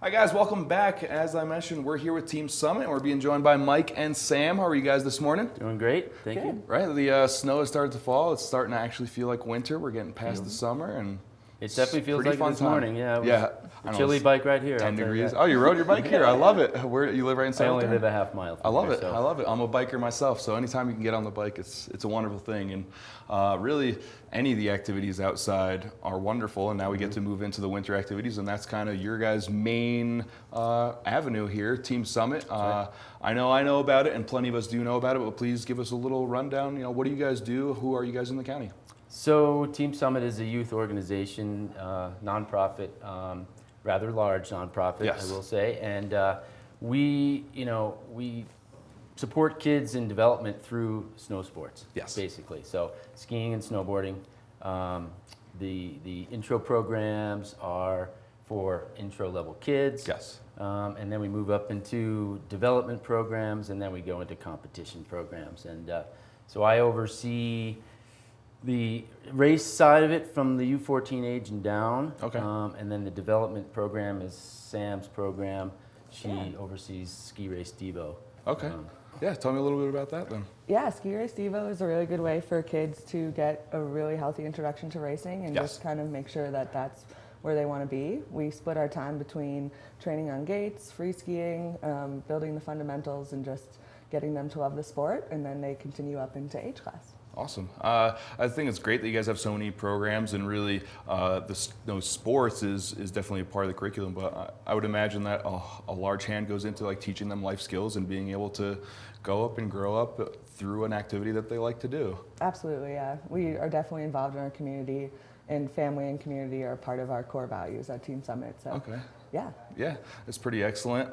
Hi guys, welcome back. As I mentioned, we're here with Team Summit. We're being joined by Mike and Sam. How are you guys this morning? Doing great, thank you. Right, the snow has started to fall. It's starting to actually feel like winter. We're getting past the summer, and It definitely feels pretty like fun it this time. morning. Yeah, it Yeah, was I know, chilly it's bike ride here. 10 I'll tell you degrees. that. Oh, you rode your bike here. I love it. Where you live right in I South only Bend? live a half mile. I love here, it. so- I love it. I'm a biker myself, so anytime you can get on the bike, it's a wonderful thing. And really, any of the activities outside are wonderful. And now we get to move into the winter activities, and that's kind of your guys' main avenue here, Team Summit. right. I know about it, and plenty of us do know about it. But please give us a little rundown. What do you guys do? Who are you guys in the county? So Team Summit is a youth organization, nonprofit, rather large nonprofit, Yes. I will say, and we support kids in development through snow sports. Yes. Basically, so skiing and snowboarding. The intro programs are for intro level kids. Yes. And then we move up into development programs, and then we go into competition programs. And so I oversee the race side of it from the U14 age and down. Okay. And then the development program is Sam's program. She oversees Ski Race Devo. Okay. Yeah, tell me a little bit about that then. Yeah, Ski Race Devo is a really good way for kids to get a really healthy introduction to racing and Yes. just kind of make sure that that's where they want to be. We split our time between training on gates, free skiing, building the fundamentals, and just getting them to love the sport, and then they continue up into age class. Awesome. I think it's great that you guys have so many programs, and really those sports is definitely a part of the curriculum, but I would imagine that a large hand goes into like teaching them life skills and being able to go up and grow up through an activity that they like to do. Absolutely, yeah. We are definitely involved in our community, and family and community are part of our core values at Team Summit. So, Okay. yeah. Yeah, it's pretty excellent.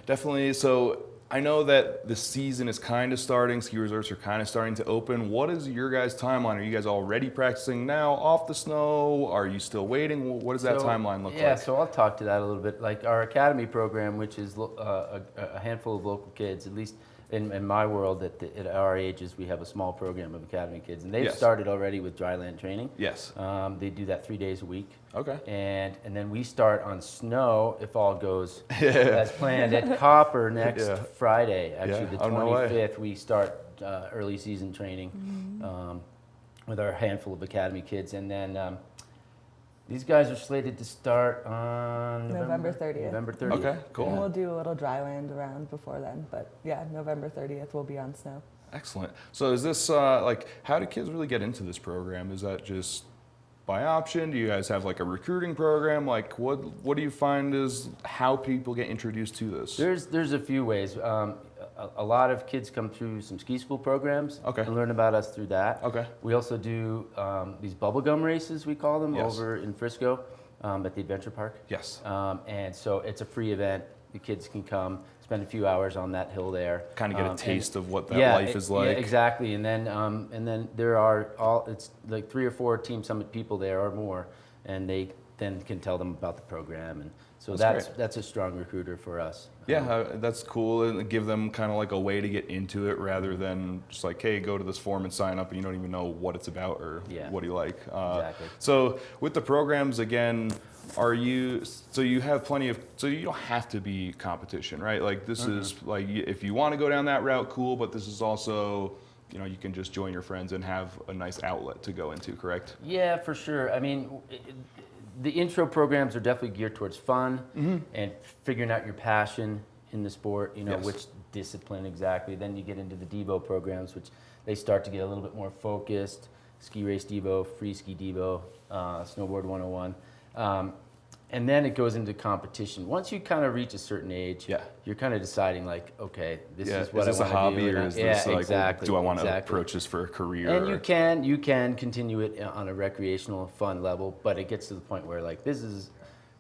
Definitely. So I know that the season is kind of starting. Ski resorts are kind of starting to open. What is your guys' timeline? Are you guys already practicing now off the snow? Are you still waiting? What does that timeline look like? Yeah, so I'll talk to that a little bit. Like our academy program, which is a handful of local kids, at least in my world, at our ages, we have a small program of academy kids, and they've Yes. started already with dryland training. Yes. They do that 3 days a week. Okay. And then we start on snow, if all goes as planned, at Copper next Yeah. Friday. Actually, Yeah. the Oh, no way. 25th, we start early season training with our handful of academy kids. And then these guys are slated to start on November 30th. November 30th. Okay, cool. And we'll do a little dry land around before then, but yeah, November 30th will be on snow. Excellent. So is this like, how do kids really get into this program? Is that just by option? Do you guys have like a recruiting program? Like what do you find is how people get introduced to this? There's a few ways. A lot of kids come through some ski school programs Okay. and learn about us through that. Okay. We also do these bubblegum races, we call them, Yes. over in Frisco at the Adventure Park. Yes. And so it's a free event. The kids can come, spend a few hours on that hill there. Kind of get a and- taste of what that yeah, life is like. Yeah, exactly. And then there are it's like 3 or 4 Team Summit people there or more, and they then can tell them about the program, and so That's that's a strong recruiter for us. Yeah, that's cool. And give them kind of like a way to get into it rather than just like, hey, go to this form and sign up and you don't even know what it's about or Yeah. what you like. Exactly. So with the programs, again, so you have plenty of, so you don't have to be competition, right? Like this is like, if you want to go down that route, cool, but this is also, you can just join your friends and have a nice outlet to go into, correct? Yeah, for sure. I mean, the intro programs are definitely geared towards fun and figuring out your passion in the sport, Yes. which discipline exactly. Then you get into the Devo programs, which they start to get a little bit more focused. Ski Race Devo, Free Ski Devo, Snowboard 101. And then it goes into competition. Once you kind of reach a certain age, Yeah. you're kind of deciding like, okay, this Yeah, is what is this I a want to hobby do. or And is yeah, this like, exactly, do I want to exactly. approach this for a career? And or- you can continue it on a recreational, fun level, but it gets to the point where like this is,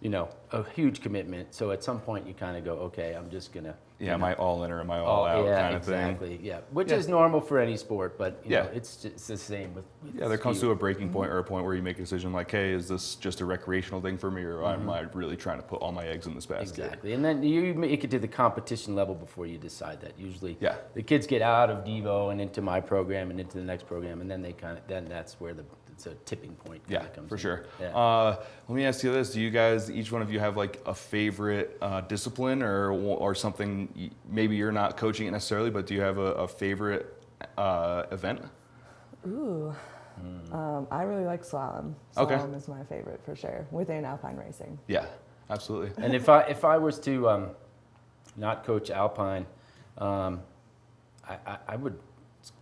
a huge commitment. So at some point you kind of go, okay, I'm just gonna Yeah, am I all in or am I all out yeah, kind of exactly. Yeah, which Yeah. is normal for any sport, but you know, Yeah. it's the same with thing. Yeah, there comes ski. to a breaking point or a point where you make a decision like, hey, is this just a recreational thing for me, or am I really trying to put all my eggs in this basket? Exactly, and then you make it to the competition level before you decide that. Usually, Yeah. the kids get out of Devo and into my program and into the next program, and then then that's where it's a tipping point. Yeah, comes for in. sure. Yeah. Let me ask you this: do you guys, each one of you, have like a favorite discipline or something? Maybe you're not coaching it necessarily, but do you have a favorite event? Ooh. I really like slalom. Okay. Slalom is my favorite for sure, within alpine racing. Yeah, absolutely. And if I was to not coach alpine, I would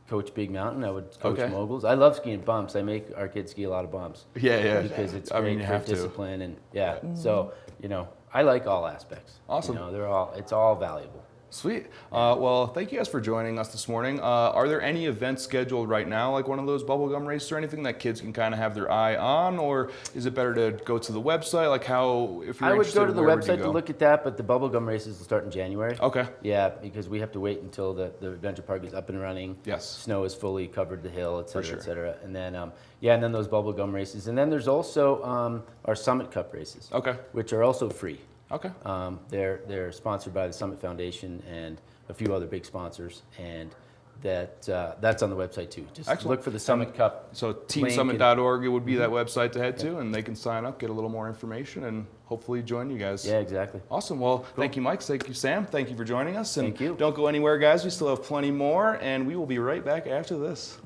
coach big mountain. I would coach Okay. moguls. I love skiing bumps. I make our kids ski a lot of bumps. Yeah, yeah. Because it's I great mean, you for have to. discipline and yeah. So you know, I like all aspects. Awesome. You know, it's all valuable. Sweet. Well, thank you guys for joining us this morning. Are there any events scheduled right now, like one of those bubblegum races or anything that kids can kind of have their eye on, or is it better to go to the website? Like how, if you're I would interested, go to the where would you website to go? look at that, but the bubblegum races will start in January. Okay. Yeah, because we have to wait until the adventure park is up and running. Yes. Snow is fully covered the hill, et cetera, sure. et cetera. And then, and then those bubblegum races. And then there's also our Summit Cup races, Okay. which are also free. Okay. They're sponsored by the Summit Foundation and a few other big sponsors, and that's on the website too. Just Excellent. look for the Summit Cup. So link teamsummit.org, it would be that website to head to, and they can sign up, get a little more information, and hopefully join you guys. Yeah, exactly. Awesome. Well, thank you, Mike. Thank you, Sam. Thank you for joining us. And Thank you. don't go anywhere, guys. We still have plenty more, and we will be right back after this.